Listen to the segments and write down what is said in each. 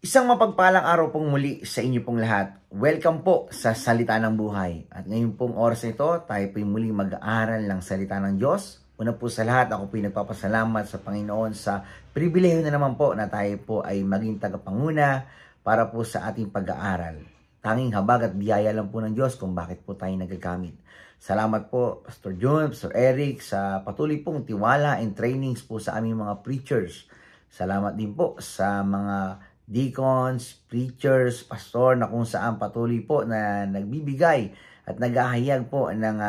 Isang mapagpalang araw pong muli sa inyo pong lahat. Welcome po sa Salita ng Buhay. At ngayon pong oras na ito, tayo po muli mag-aaral ng Salita ng Diyos. Una po sa lahat, ako po nagpapasalamat sa Panginoon sa pribilehiyo na naman po na tayo po ay maging tagapanguna para po sa ating pag-aaral. Tanging habag at biyaya lang po ng Diyos kung bakit po tayo nagagamit. Salamat po, Pastor John, Pastor Eric, sa patuloy pong tiwala and trainings po sa aming mga preachers. Salamat din po sa mga deacons, preachers, pastor na kung saan patuloy po na nagbibigay at naghahayag po ng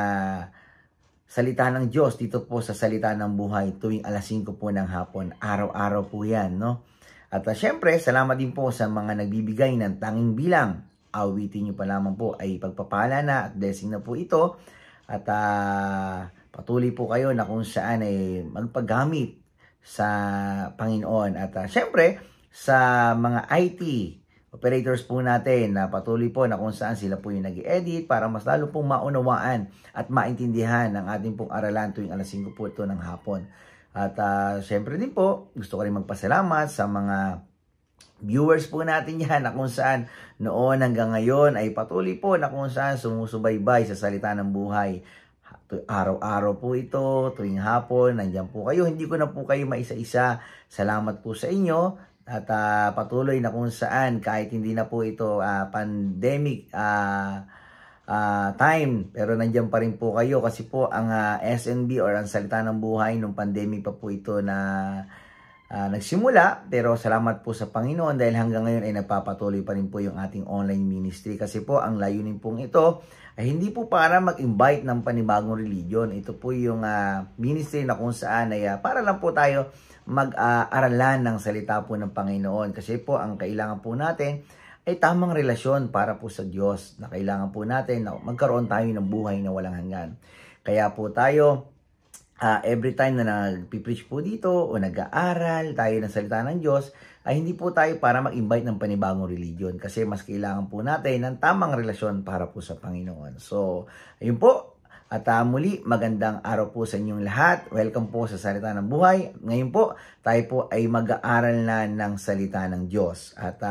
salita ng Diyos dito po sa Salita ng Buhay tuwing alas 5 po ng hapon. Araw-araw po yan, no? At syempre, salamat din po sa mga nagbibigay ng tanging bilang. Awitin nyo pa lamang po ay pagpapala na at blessing na po ito. At patuloy po kayo na kung saan ay magpagamit sa Panginoon. At syempre, sa mga IT operators po natin na patuloy po na kung saan sila po yung nag-edit para mas lalo pong maunawaan at maintindihan ng ating pong aralan tuwing alas 5 po ito ng hapon. At syempre din po, gusto ko rin magpasalamat sa mga viewers po natin yan na kung saan noon hanggang ngayon ay patuloy po na kung saan sumusubaybay sa Salita ng Buhay. Araw-araw po ito, tuwing hapon, nandyan po kayo. Hindi ko na po kayo maisa-isa. Salamat po sa inyo. At patuloy na kung saan kahit hindi na po ito pandemic time, pero nandiyan pa rin po kayo kasi po ang SNB or ang Salita ng Buhay nung pandemic pa po ito na nagsimula. Pero salamat po sa Panginoon dahil hanggang ngayon ay nagpapatuloy pa rin po yung ating online ministry kasi po ang layunin pong ito ay hindi po para mag-invite ng panibagong religion. Ito po yung ministry na kung saan ay para lang po tayo mag-aralan ng salita po ng Panginoon. Kasi po, ang kailangan po natin ay tamang relasyon para po sa Diyos. Na kailangan po natin na magkaroon tayo ng buhay na walang hanggan. Kaya po tayo, every time na nag-preach po dito o nag-aaral tayo ng salita ng Diyos, ay hindi po tayo para mag-invite ng panibagong religion. Kasi mas kailangan po natin ng tamang relasyon para po sa Panginoon. So, ayun po. At muli, magandang araw po sa inyong lahat. Welcome po sa Salita ng Buhay. Ngayon po, tayo po ay mag-aaral na ng Salita ng Diyos. At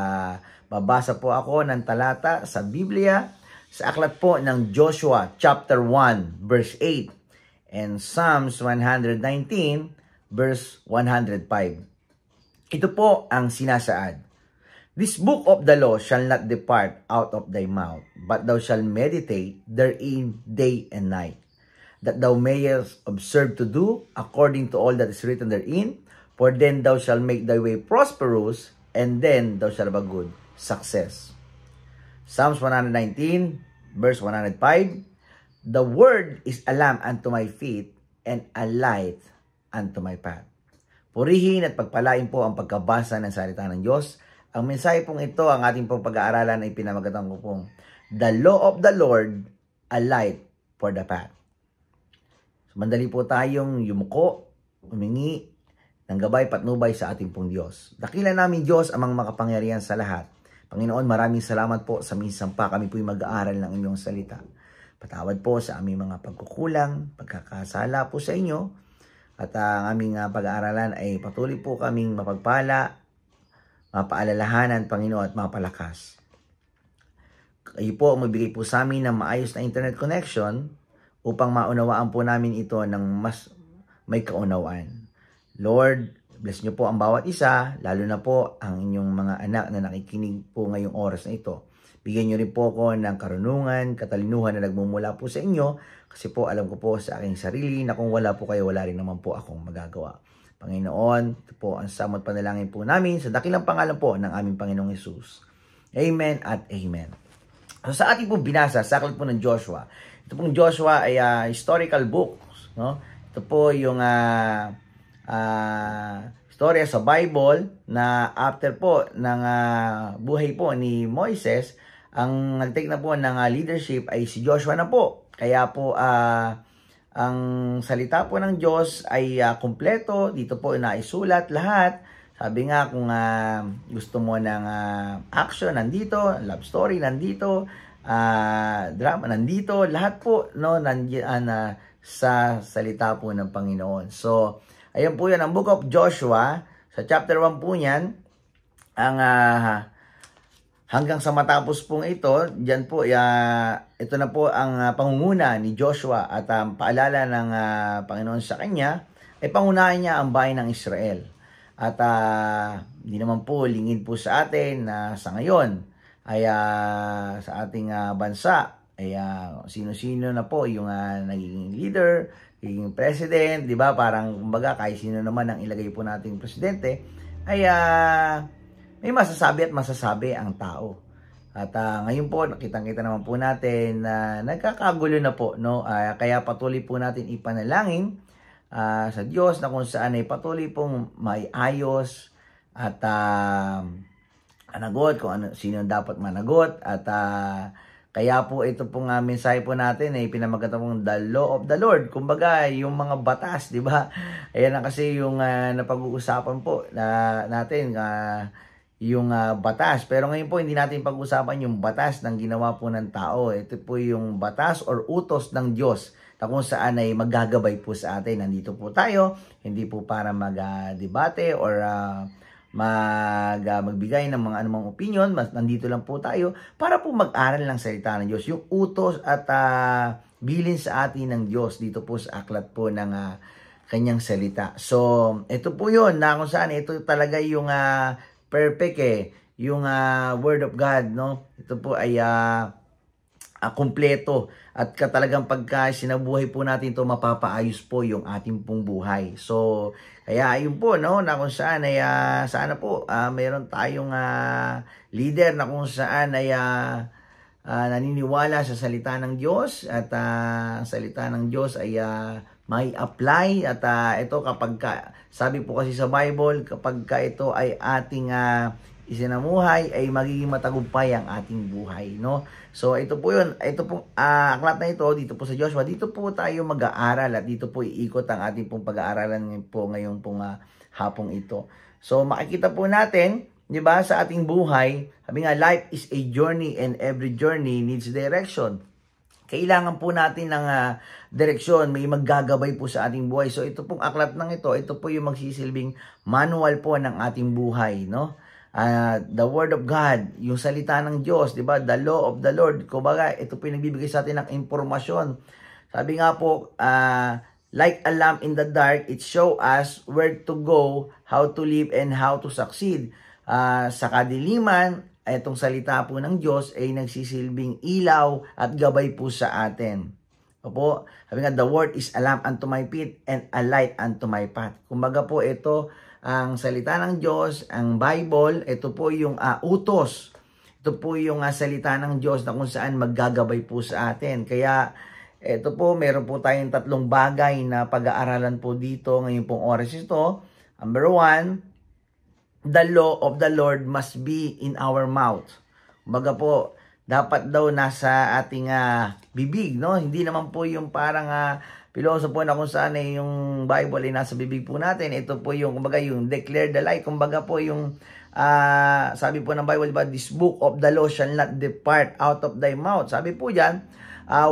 babasa po ako ng talata sa Biblia sa aklat po ng Joshua chapter 1 verse 8 and Psalms 119 verse 105. Ito po ang sinasaad. This book of the law shall not depart out of thy mouth, but thou shalt meditate therein day and night, that thou mayest observe to do according to all that is written therein, for then thou shalt make thy way prosperous, and then thou shalt have a good success. Psalms 119, verse 105, the word is a lamp unto my feet, and a light unto my path. Purihin at pagpalain po ang pagkabasa ng salita ng Diyos. Ang mensahe pong ito, ang ating pong pag-aaralan ay pinamagatan ko pong the law of the Lord, a light for the path. So, mandali po tayong yumuko, humingi ng gabay patnubay sa ating pong Diyos. Dakila namin Diyos amang makapangyarihan sa lahat. Panginoon, maraming salamat po sa minsan pa kami po'y mag-aaral ng inyong salita. Patawad po sa aming mga pagkukulang, pagkakasala po sa inyo. At ang aming pag-aaralan ay patuloy po kaming mapagpala, mapaalalahanan, Panginoon, at mapalakas. Kayo po magbigay po sa amin ng maayos na internet connection upang maunawaan po namin ito ng mas may kaunawaan. Lord, bless niyo po ang bawat isa, lalo na po ang inyong mga anak na nakikinig po ngayong oras na ito. Bigyan niyo rin po ako ng karunungan, katalinuhan na nagmumula po sa inyo kasi po alam ko po sa aking sarili na kung wala po kayo, wala rin naman po akong magagawa. Panginoon, ito po ang samot panalangin po namin sa dakilang pangalan po ng aming Panginoong Hesus. Amen at amen. So sa ating pong binasa, sa aklat po ng Joshua, ito pong Joshua ay historical book. No? Ito po yung storya sa Bible na after po ng buhay po ni Moises, ang nag-take na po ng leadership ay si Joshua na po. Kaya po ang salita po ng Diyos ay kumpleto. Dito po naisulat lahat. Sabi nga kung gusto mo ng action, nandito. Love story, nandito. Drama, nandito. Lahat po nandiyan sa salita po ng Panginoon. So, ayun po yan. Ang Book of Joshua, sa chapter 1 po niyan, ang hanggang sa matapos pong ito, diyan po, ito na po ang pangunguna ni Joshua at paalala ng Panginoon sa kanya, ay pangunahin niya ang bayan ng Israel. At hindi naman po lingid po sa atin na sa ngayon ay sa ating bansa ay sino-sino na po yung nagiging leader, nagiging president, di ba? Parang kumbaga kahit sino naman ang ilagay po nating presidente ay may masasabi at masasabi ang tao. At ngayon po, nakitang-kita naman po natin na nagkakagulo na po, no? Kaya patuloy po natin ipanalangin sa Diyos na kung saan ay patuloy pong may ayos at managot kung sino dapat managot. At kaya po ito pong mensahe po natin ay pinamagatan pong the law of the Lord. Kumbaga, yung mga batas, di ba? Ayan na kasi yung napag-uusapan po natin, yung batas. Pero ngayon po, hindi natin pag-usapan yung batas ng ginawa po ng tao. Ito po yung batas or utos ng Diyos na kung saan ay maggagabay po sa atin. Nandito po tayo, hindi po para mag-debate or magbigay ng mga anumang opinion. Nandito lang po tayo para po mag-aral ng salita ng Diyos. Yung utos at bilin sa atin ng Diyos dito po sa aklat po ng kanyang salita. So, ito po yun na kung saan ito talaga yung perfect yung Word of God, no? Ito po ay kumpleto at talagang pagka sinabuhay po natin ito, mapapaayos po yung ating pong buhay. So, kaya ayun po, no, na kung saan ay sana po mayroon tayong leader na kung saan ay naniniwala sa salita ng Diyos at salita ng Diyos ay may apply at ito kapag sabi po kasi sa Bible, kapag ito ay ating isinamuhay ay magiging matagumpay ang ating buhay, no? So ito po yun, ito pong aklat na ito dito po sa Joshua, dito po tayo mag-aaral at dito po iikot ang ating pong pag-aaralan po ngayong pong hapong ito. So makikita po natin, di ba, sa ating buhay, sabi nga, life is a journey and every journey needs direction. Kailangan po natin ng direksyon, may maggagabay po sa ating buhay. So ito pong aklat ng ito po yung magsisilbing manual po ng ating buhay, no? The Word of God, yung salita ng Diyos, di ba? The law of the Lord. Kumbaga, ito po yung nagbibigay sa atin ng impormasyon. Sabi nga po, like a lamp in the dark, it show us where to go, how to live, and how to succeed. Sa kadiliman, itong salita po ng Diyos ay nagsisilbing ilaw at gabay po sa atin. Opo, sabi nga, the word is a lamp unto my feet and a light unto my path. Kumbaga po, ito, ang salita ng Diyos, ang Bible, ito po yung utos. Ito po yung salita ng Diyos na kung saan maggagabay po sa atin. Kaya, ito po, meron po tayong tatlong bagay na pag-aaralan po dito ngayong pong oras ito. Number 1, the law of the Lord must be in our mouth. Kumbaga po, dapat daw nasa ating bibig, no? Hindi naman po yung parang pilosopo na kung saan yung Bible ay nasa bibig po natin. Ito po yung, kumbaga, yung declare the light. Kumbaga po yung, sabi po ng Bible, diba, this book of the law shall not depart out of thy mouth. Sabi po dyan,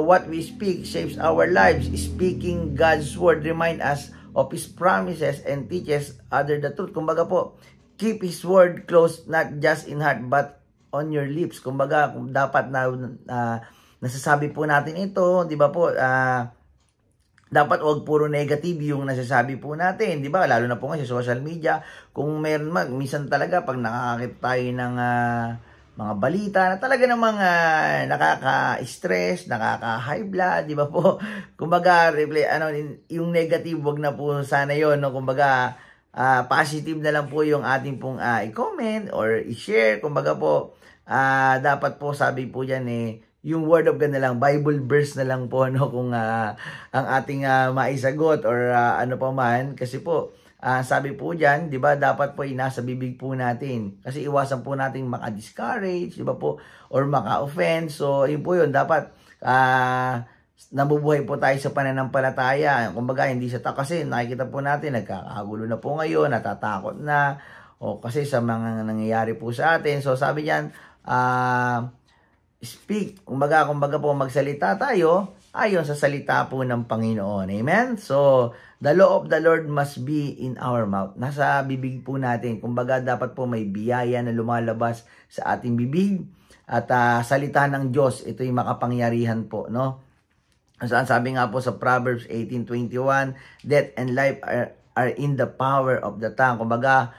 what we speak shapes our lives. Speaking God's word remind us of His promises and teaches other the truth. Kumbaga po, keep His word close, not just in heart, but on your lips. Kumbaga, dapat na nasasabi po natin ito, di ba po, dapat wag puro negative yung nasasabi po natin, di ba? Lalo na po nga sa social media, kung meron minsan talaga pag nakakakita tayo ng mga balita na talaga namang nakaka-stress, nakaka-high blood, di ba po? Kumbaga, yung negative, wag na po sana yon, no? Kumbaga, positive na lang po yung ating pong i-comment or i-share. Kumbaga po, dapat po sabi po dyan yung word of God na lang, Bible verse na lang po, no, kung ang ating maisagot or ano pa man. Kasi po, sabi po dyan, di ba, dapat po nasa bibig po natin. Kasi iwasan po natin maka-discourage, di ba po, or maka-offend. So, yun po yun, dapat nabubuhay po tayo sa pananampalataya. Kumbaga, hindi sa kasi nakikita po natin, nagkakagulo na po ngayon, natatakot na, o kasi sa mga nangyayari po sa atin. So, sabi niyan, speak. Kumbaga po, magsalita tayo ayon sa salita po ng Panginoon. Amen? So, the law of the Lord must be in our mouth. Nasa bibig po natin. Kumbaga, dapat po may biyaya na lumalabas sa ating bibig. At salita ng Diyos, ito'y makapangyarihan po, no? Saan sabi nga po sa Proverbs 18:21, death and life are in the power of the tongue. Kumbaga,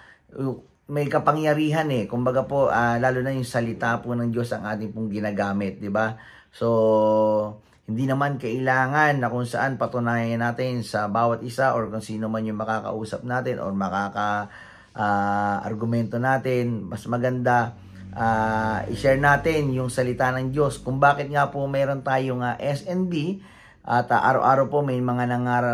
may kapangyarihan Kumbaga po, lalo na yung salita po ng Diyos ang ating pong ginagamit, di ba? So, hindi naman kailangan na kung saan patunayan natin sa bawat isa or kung sino man yung makakausap natin or argumento natin. Mas maganda i-share natin yung salita ng Diyos. Kung bakit nga po mayroon tayong SNB at araw-araw po may mga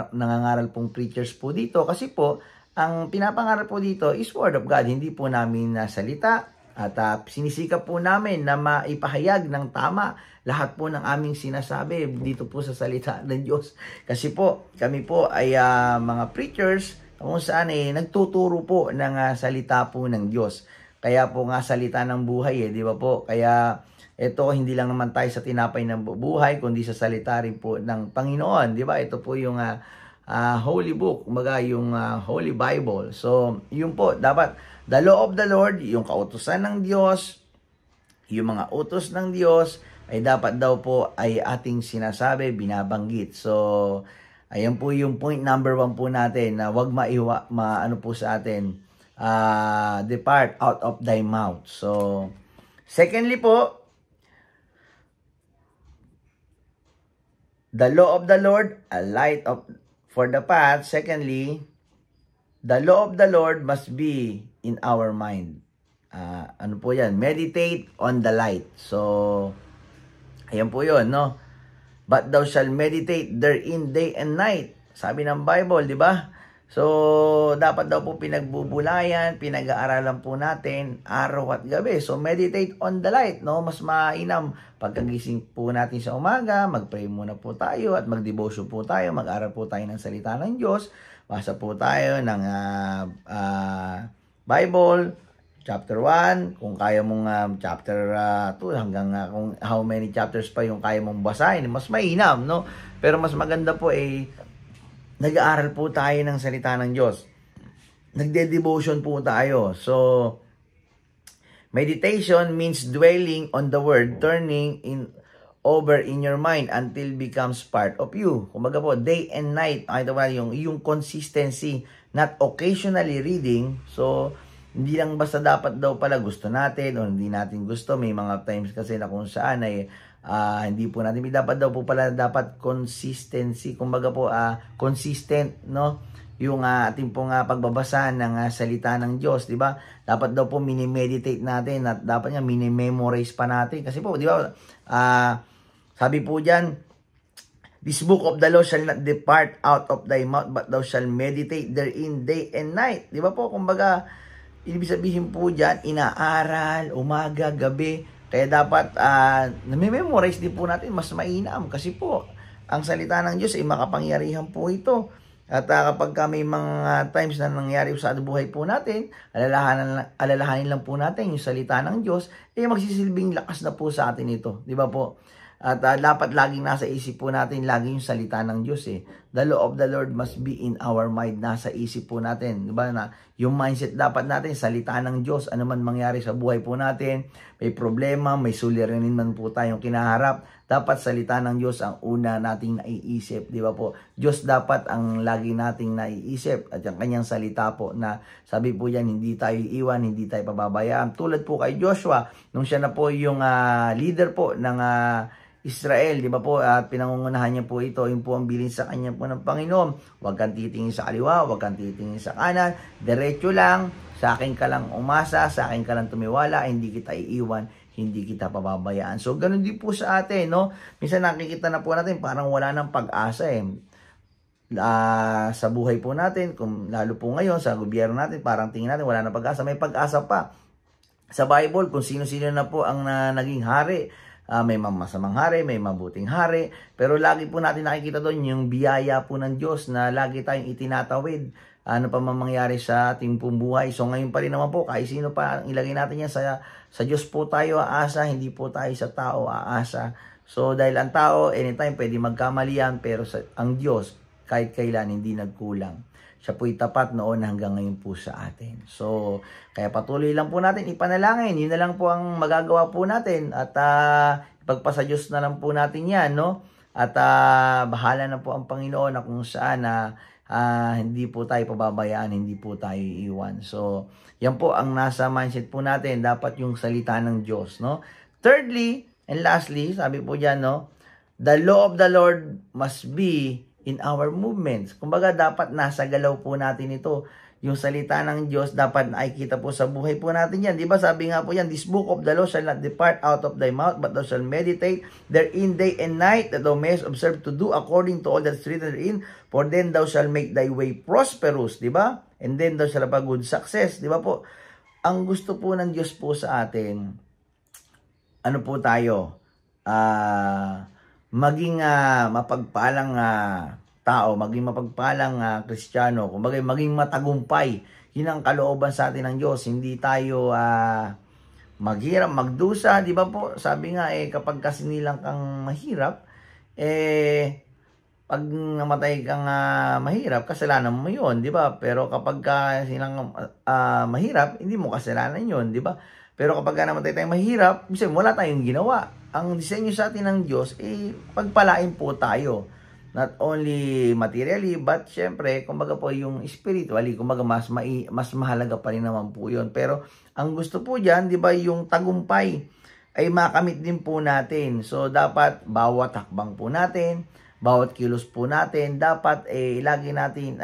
nangangaral pong preachers po dito. Kasi po, ang pinapangaral po dito is Word of God. Hindi po namin salita. At sinisikap po namin na maipahayag ng tama lahat po ng aming sinasabi dito po sa salita ng Diyos. Kasi po, kami po ay mga preachers kung saan nagtuturo po ng salita po ng Diyos. Kaya po nga salita ng buhay di ba po? Kaya ito hindi lang naman tayo sa tinapay ng buhay, kundi sa salita rin po ng Panginoon. Di ba? Ito po yung Holy Book, kumbaga yung Holy Bible. So, yun po, dapat the law of the Lord, yung kautusan ng Diyos, yung mga utos ng Diyos, ay dapat daw po ay ating sinasabi, binabanggit. So, ayan po yung point number 1 po natin na wag ano po sa atin, depart out of thy mouth. So, secondly po, the law of the Lord, a light for the path. Secondly, the law of the Lord must be in our mind. Ano po yan? Meditate on the light. So, ayan po yun, no? But thou shall meditate therein day and night. Sabi ng Bible, di ba? So, dapat daw po pinagbubulayan, pinag-aaralan po natin araw at gabi. So, meditate on the light, no? Mas mainam. Pagkagising po natin sa umaga, mag-pray muna po tayo at mag-devotion po tayo. Mag-aral po tayo ng salita ng Diyos. Basa po tayo ng Bible, chapter 1, kung kaya mong chapter 2, hanggang kung how many chapters pa yung kaya mong basahin, mas mainam, no? Pero mas maganda po nag-aaral po tayo ng salita ng Diyos. Nagde-devotion po tayo. So, meditation means dwelling on the word, turning over in your mind until becomes part of you. Kumbaga po, day and night, yung consistency, not occasionally reading. So, hindi lang basta dapat daw pala gusto natin o hindi natin gusto. May mga times kasi na kung saan hindi po natin. Dapat daw po pala dapat consistency. Kumbaga po, consistent, no? Yung ating pong pagbabasa ng salita ng Diyos, di ba? Dapat daw po mini-meditate natin at dapat nga mini-memorize pa natin. Kasi po, di ba, sabi po diyan, this book of the law shall not depart out of thy mouth, but thou shall meditate therein day and night. Di ba po? Kumbaga, ibig sabihin po diyan, inaaral, umaga, gabi. Kaya dapat, nami-memorize din po natin, mas mainam. Kasi po, ang salita ng Diyos ay makapangyarihan po ito. At kapag may mga times na nangyari sa buhay po natin, alalahanin lang po natin yung salita ng Diyos, magsisilbing lakas na po sa atin ito. Di ba po? At dapat laging nasa isip po natin, lagi yung salita ng Diyos The law of the Lord must be in our mind, nasa isip po natin. Di ba na yung mindset dapat natin, salita ng Diyos, ano man mangyari sa buhay po natin, may problema, may suliranin man po tayong kinaharap, dapat salita ng Diyos ang una nating naiisip. Di ba po? Diyos dapat ang lagi nating naiisip at yung kanyang salita po na sabi po yan, hindi tayo iwan, hindi tayo pababayaan. Tulad po kay Joshua, nung siya na po yung leader po ng Israel, di ba po, at pinangungunahan niya po ito, yung po ang bilin sa kanya po ng Panginoon. Huwag kang titingin sa kaliwa, huwag kang titingin sa kanan, diretso lang, sa akin ka lang umasa, sa akin ka lang tumiwala, hindi kita iiwan, hindi kita pababayaan. So, ganun din po sa atin, no? Minsan nakikita na po natin, parang wala ng pag-asa sa buhay po natin, kung lalo po ngayon, sa gobyerno natin, parang tingin natin, wala ng pag-asa. May pag-asa pa. Sa Bible, kung sino-sino na po ang naging hari, may masamang hari, may mabuting hari, pero lagi po natin nakikita doon yung biyaya po ng Diyos na lagi tayong itinatawid. Ano pa mangyari sa ating buhay. So ngayon pa rin naman po, kahit sino pa ilagay natin yan sa Diyos po tayo aasa, hindi po tayo sa tao aasa. So dahil ang tao anytime pwede magkamali yan, pero ang Diyos kahit kailan hindi nagkulang. Siya po'y tapat noon hanggang ngayon po sa atin. So kaya patuloy lang po natin ipanalangin. Yun na lang po ang magagawa po natin at ipagpasa Diyos na lang po natin yan, no? At bahala na po ang Panginoon na kung saan hindi po tayo pababayaan, hindi po tayo iiwan. So yan po ang nasa mindset po natin, dapat yung salita ng Diyos, no? Thirdly, and lastly, sabi po dyan, no, the law of the Lord must be in our movements. Kumbaga, dapat nasa galaw po natin ito. Yung salita ng Diyos, dapat nakikita po sa buhay po natin yan. Di ba sabi nga po yan, this book of the law shall not depart out of thy mouth, but thou shalt meditate therein day and night, that thou mayest observe to do according to all that is written therein, for then thou shalt make thy way prosperous. Di ba? And then thou shalt have a good success. Di ba po? Ang gusto po ng Diyos po sa atin, ano po tayo, maging mapagpalang tao, maging mapagpalang Kristiyano, kumbaga maging matagumpay. Yun ang kalooban sa atin ng Diyos. Hindi tayo maghirap, magdusa, di ba po? Sabi nga kapag kasinilang kang mahirap, pag namatay kang mahirap, kasalanan mo yun, di ba? Pero kapag silang mahirap, hindi mo kasalanan yun, di ba? Pero kapag namatay tayong mahirap, wala tayong ginawa. Ang disenyo sa atin ng Diyos, pagpalain po tayo. Not only materially, but syempre, kumbaga po yung spiritually, kumbaga mas mahalaga pa rin naman po yun. Pero ang gusto po dyan, di ba, yung tagumpay ay makamit din po natin. So dapat bawat hakbang po natin, bawat kilos po natin, dapat lagi natin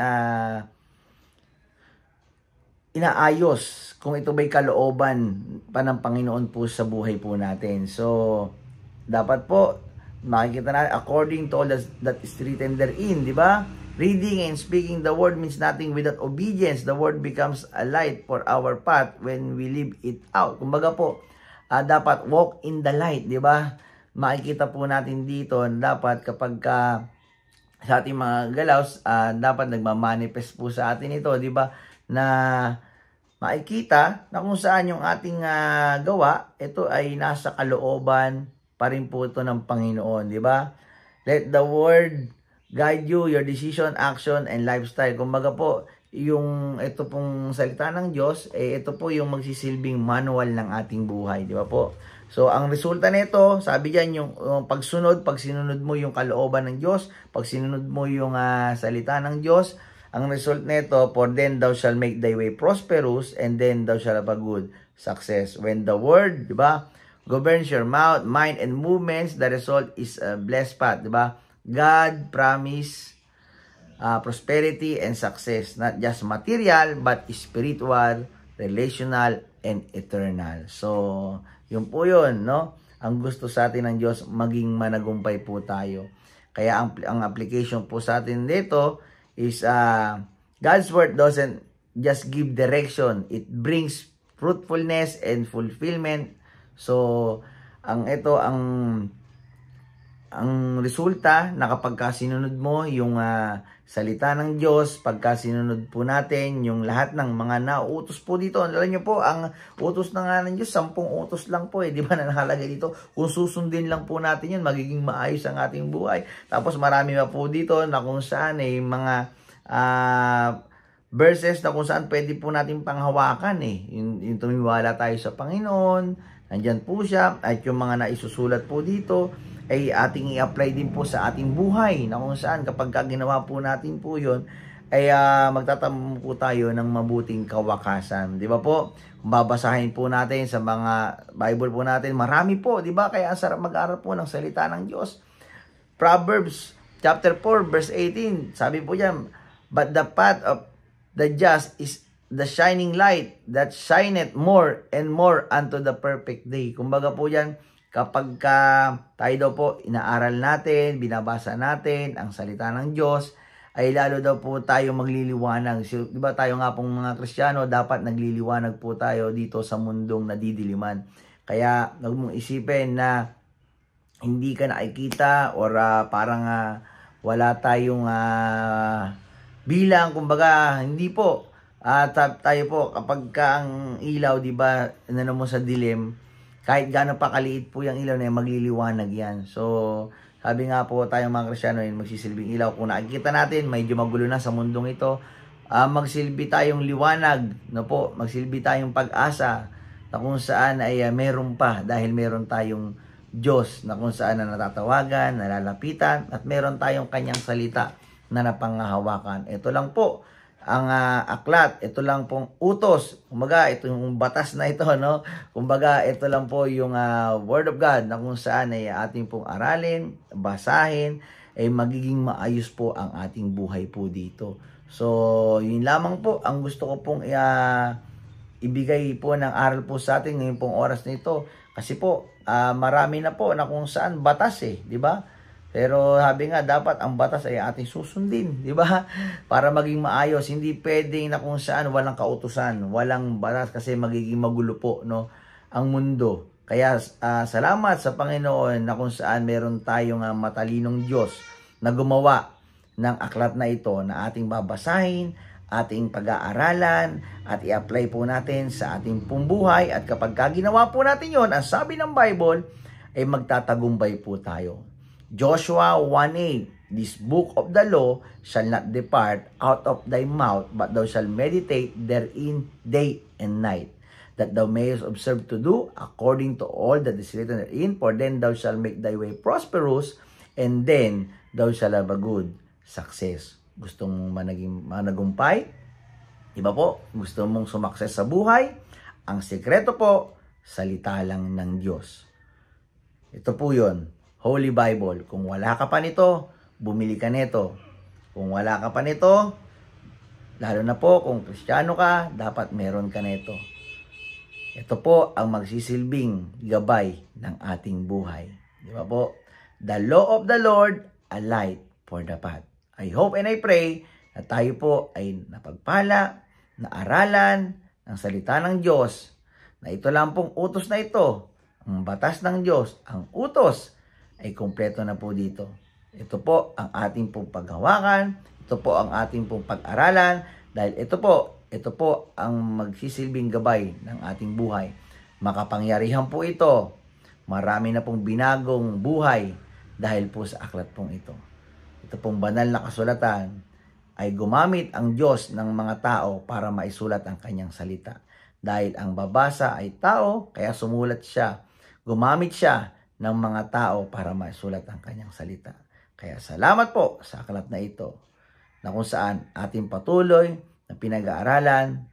inaayos kung ito ba'y kalooban pa ng Panginoon po sa buhay po natin. So, dapat po, makikita natin, according to all that is written therein, di ba? Reading and speaking the word means nothing without obedience. The word becomes a light for our path when we live it out. Kumbaga po, dapat walk in the light, di ba? Makikita po natin dito, dapat kapag sa ating mga galaws, dapat nagmamanifest po sa atin ito, di ba? Na makikita na kung saan yung ating gawa, ito ay nasa kalooban pa rin po ito ng Panginoon, di ba? Let the word guide you, your decision, action, and lifestyle. Kumbaga po, yung ito pong salita ng Diyos, ito po yung magsisilbing manual ng ating buhay, di ba po? So, ang resulta nito, sabi diyan yung pag sinunod mo yung kalooban ng Diyos, pag sinunod mo yung salita ng Diyos, ang result nito, for then thou shall make thy way prosperous, and then thou shall have a good success. When the word, di ba, governs your mouth, mind, and movements, the result is a blessed path, di ba? God promise prosperity and success, not just material, but spiritual, relational, and eternal. So, yun po yun, no? Ang gusto sa atin ng Diyos, maging managumpay po tayo. Kaya ang application po sa atin dito is God's word doesn't just give direction, it brings fruitfulness and fulfillment. So ang resulta na kapag sinunod mo yung salita ng Diyos, pagka sinunod po natin yung lahat ng mga nauutos po dito. Alam niyo po, ang utos na nga ng Diyos, 10 utos lang po di ba na nakalagay dito. Kung susundin lang po natin yun, magiging maayos ang ating buhay. Tapos marami pa po dito na kung saan mga verses na kung saan pwede po natin panghawakan yung tumiwala tayo sa Panginoon, nandyan po siya, at yung mga naisusulat po dito ay ating i-apply din po sa ating buhay, na kung saan kapag ginawa po natin po yun, ay magtatamo po tayo ng mabuting kawakasan, di ba po? Kung babasahin po natin sa mga Bible po natin, marami po, di ba? Kaya ang sarap mag-aral po ng salita ng Diyos. Proverbs chapter 4 verse 18, sabi po diyan, but the path of the just is the shining light that shineth more and more unto the perfect day. Kumbaga po yan, kapag tayo daw po inaaral natin, binabasa natin ang salita ng Diyos, ay lalo daw po tayo magliliwanag. So, di ba tayo nga pong mga Kristiyano, dapat nagliliwanag po tayo dito sa mundong nadidiliman. Kaya huwag mong isipin na hindi ka nakikita or parang wala tayong bilang, kumbaga, hindi po. Tayo po, kapag ang ilaw, di ba, mo sa dilim, Kahit gaano pa kaliit po yung ilaw na yan, magliliwanag yan. So, sabi nga po tayong mga Kristyano, magsisilbing ilaw. Kung nakikita natin, medyo magulo na sa mundong ito, magsilbi tayong liwanag, no po, magsilbi tayong pag-asa, na kung saan ay meron pa, dahil meron tayong Diyos, na kung saan na natatawagan, nalalapitan, at meron tayong kanyang salita na napangahawakan. Ito lang po ang aklat, ito lang pong utos. Kumbaga, ito yung batas na ito, no? Kumbaga, ito lang po yung Word of God na kung saan ay ating pong aralin, basahin, ay magiging maayos po ang ating buhay po dito. So, yun lamang po ang gusto ko pong ibigay po ng aral po sa atin ngayon pong oras na ito. Kasi po, marami na po na kung saan batas di ba? Pero sabi nga, dapat ang batas ay ating susundin, di ba? Para maging maayos, hindi pwedeng na kung saan walang kautusan, walang batas kasi magiging magulo po, no, ang mundo. Kaya salamat sa Panginoon na kung saan meron tayong matalinong Diyos na gumawa ng aklat na ito na ating babasahin, ating pag-aaralan, at i-apply po natin sa ating pong buhay. At kapag ginawa po natin yon, ang sabi ng Bible, ay magtatagumpay po tayo. Joshua 1:8, this book of the law shall not depart out of thy mouth, but thou shalt meditate therein day and night, that thou mayest observe to do according to all that is written therein, for then thou shalt make thy way prosperous, and then thou shalt have a good success. Gusto mong managumpay? Diba po? Gusto mong sumakses sa buhay? Ang sekreto po, salita lang ng Diyos. Ito po yun. Holy Bible. Kung wala ka pa nito, bumili ka nito. Kung wala ka pa nito, lalo na po kung Kristiyano ka, dapat meron ka nito. Ito po ang magsisilbing gabay ng ating buhay. Di ba po? The law of the Lord, a light for the path. I hope and I pray na tayo po ay napagpala, na aralan ng salita ng Diyos, na ito lang pong utos na ito, ang batas ng Diyos, ang utos, ay kumpleto na po dito. Ito po ang ating pong paghawakan, ito po ang ating pong pag-aralan, dahil ito po ang magsisilbing gabay ng ating buhay. Makapangyarihan po ito. Marami na pong binagong buhay dahil po sa aklat pong ito. Ito pong banal na kasulatan ay gumamit ang Diyos ng mga tao para maisulat ang kanyang salita. Dahil ang babasa ay tao, kaya sumulat siya. Gumamit siya ng mga tao para maisulat ang kanyang salita. Kaya salamat po sa aklat na ito, na kung saan ating patuloy na pinag-aaralan,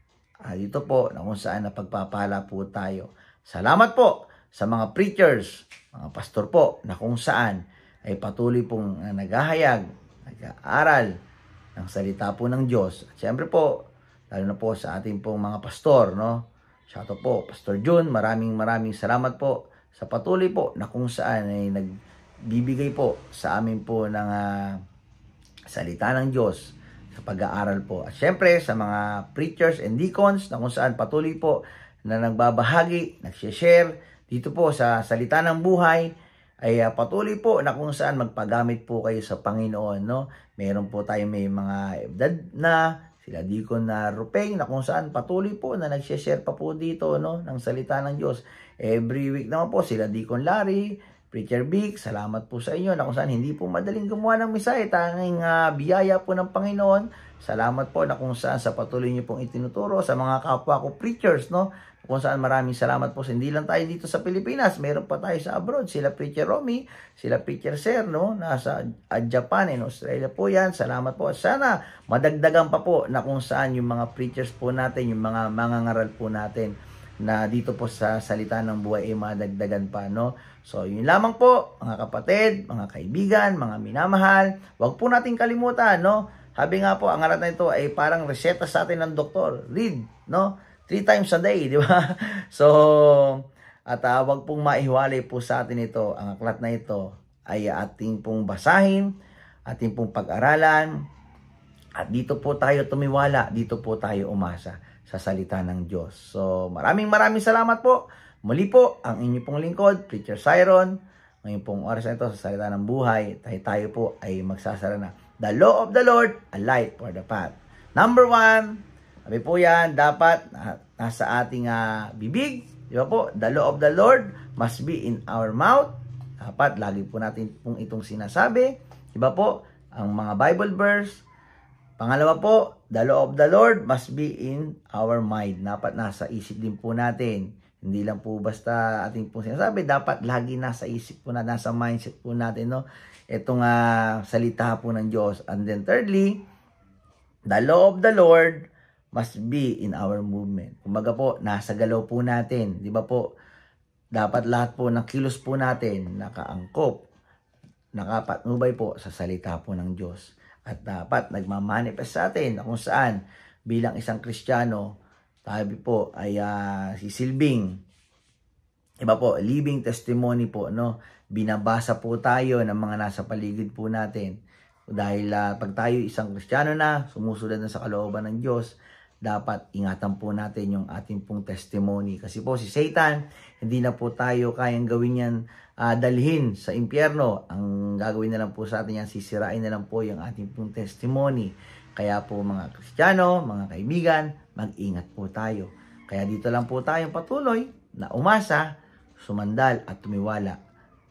dito po na kung saan napagpapala po tayo. Salamat po sa mga preachers, mga pastor po, na kung saan ay patuloy pong naghahayag, nag-aaral ng salita po ng Diyos. At syempre po, lalo na po sa ating pong mga pastor, no? Shoutout po, Pastor Jun, maraming salamat po sa patuloy po na kung saan ay nagbibigay po sa amin po ng salita ng Diyos sa pag-aaral po. At syempre sa mga preachers and deacons na kung saan patuloy po na nagbabahagi, nagsishare dito po sa salita ng buhay, ay patuloy po na kung saan magpagamit po kayo sa Panginoon, no? Meron po tayo may mga edad na sila Deacon na Rupeng na kung saan patuloy po na nagsishare pa po dito, no, ng salita ng Diyos. Every week naman po sila Deacon Larry, Preacher Vic, salamat po sa inyo na kung saan hindi po madaling gumawa ng mensahe, tanging biyaya po ng Panginoon. Salamat po na kung saan sa patuloy niyo pong itinuturo sa mga kapwa ko preachers, no? Kung saan maraming salamat po. Hindi lang tayo dito sa Pilipinas, meron pa tayo sa abroad. Sila Preacher Romy, sila Preacher Sir, no? Nasa Japan and Australia po yan. Salamat po. Sana madagdagan pa po na kung saan yung mga preachers po natin, yung mga mangangaral po natin na dito po sa salita ng buhay ay madagdagan pa, no? So, yun lamang po, mga kapatid, mga kaibigan, mga minamahal. Huwag po natin kalimutan, no? Sabi nga po, ang aral na ito ay parang reseta sa atin ng doktor. Read, no? 3 times a day, di ba? So, at wag pong maihiwalay po sa atin ito. Ang aklat na ito ay ating pong basahin, ating pong pag-aralan, at dito po tayo tumiwala, dito po tayo umasa sa salita ng Diyos. So, maraming salamat po. Muli po, ang inyo pong lingkod, Preacher Siron. Ngayon pong oras na ito sa salita ng buhay, tayo po ay magsasara na. The law of the Lord, a light for the path. Number 1, sabi po yan, dapat nasa ating bibig, Di ba po? The law of the Lord must be in our mouth. Dapat lagi po natin pong itong sinasabi. Di ba po? Ang mga Bible verse. Pangalawa po, the law of the Lord must be in our mind. Dapat nasa isip din po natin. Hindi lang po basta ating pong sinasabi. Dapat lagi nasa isip po natin, nasa mindset po natin, no? Itong salita po ng Diyos. And then thirdly, the law of the Lord must be in our movement. Kumbaga po, nasa galaw po natin. Di ba po? Dapat lahat po ng kilos po natin nakaangkop, nakapatnubay po sa salita po ng Diyos. At dapat nagmamanifest sa atin na kung saan bilang isang Kristiyano, tayo po ay sisilbing, iba po, living testimony po, no? Binabasa po tayo ng mga nasa paligid po natin. Dahil pag tayo isang Kristiyano na, sumusunod na sa kalooban ng Diyos, dapat ingatan po natin yung ating pong testimony. Kasi po si Satan, hindi na po tayo kayang gawin yan, dalhin sa impyerno. Ang gagawin na lang po sa atin yan, sisirain na lang po yung ating pong testimony. Kaya po mga Kristiyano, mga kaibigan, mag-ingat po tayo. Kaya dito lang po tayong patuloy na umasa, sumandal at tumiwala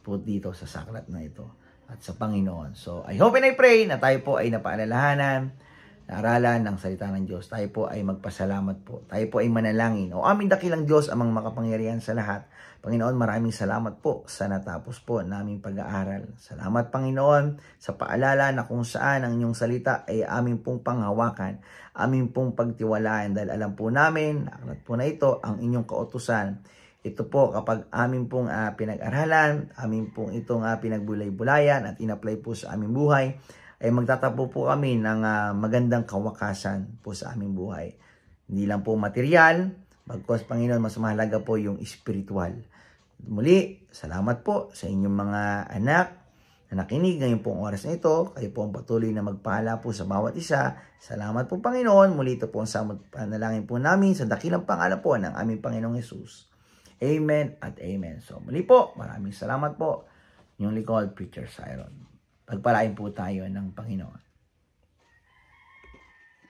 po dito sa saklat na ito at sa Panginoon. So I hope and I pray na tayo po ay napaalalahanan, aralan ng salita ng Diyos. Tayo po ay magpasalamat po. Tayo po ay manalangin. O aming dakilang Diyos, amang makapangyarihan sa lahat. Panginoon, maraming salamat po sa natapos po naming pag-aaral. Salamat, Panginoon, sa paalala na kung saan ang inyong salita ay aming pong panghawakan, aming pong pagtiwalaan. Dahil alam po namin, aklat po na ito, ang inyong kautusan. Ito po kapag aming pong pinag-aralan, aming pong itong pinagbulay-bulayan at in-apply po sa aming buhay, ay magtatapo po kami ng magandang kawakasan po sa aming buhay. Hindi lang po material, bagkus Panginoon, mas mahalaga po yung spiritual. Muli, salamat po sa inyong mga anak na nakinig ngayong pong oras na ito. Kayo po ang patuloy na magpahala po sa bawat isa. Salamat po Panginoon. Muli ito po ang samot panalangin po namin sa dakilang pangalan po ng aming Panginoong Hesus. Amen at amen. So muli po, maraming salamat po. Yung likod, Preacher Siron. Pagpalain po tayo ng Panginoon.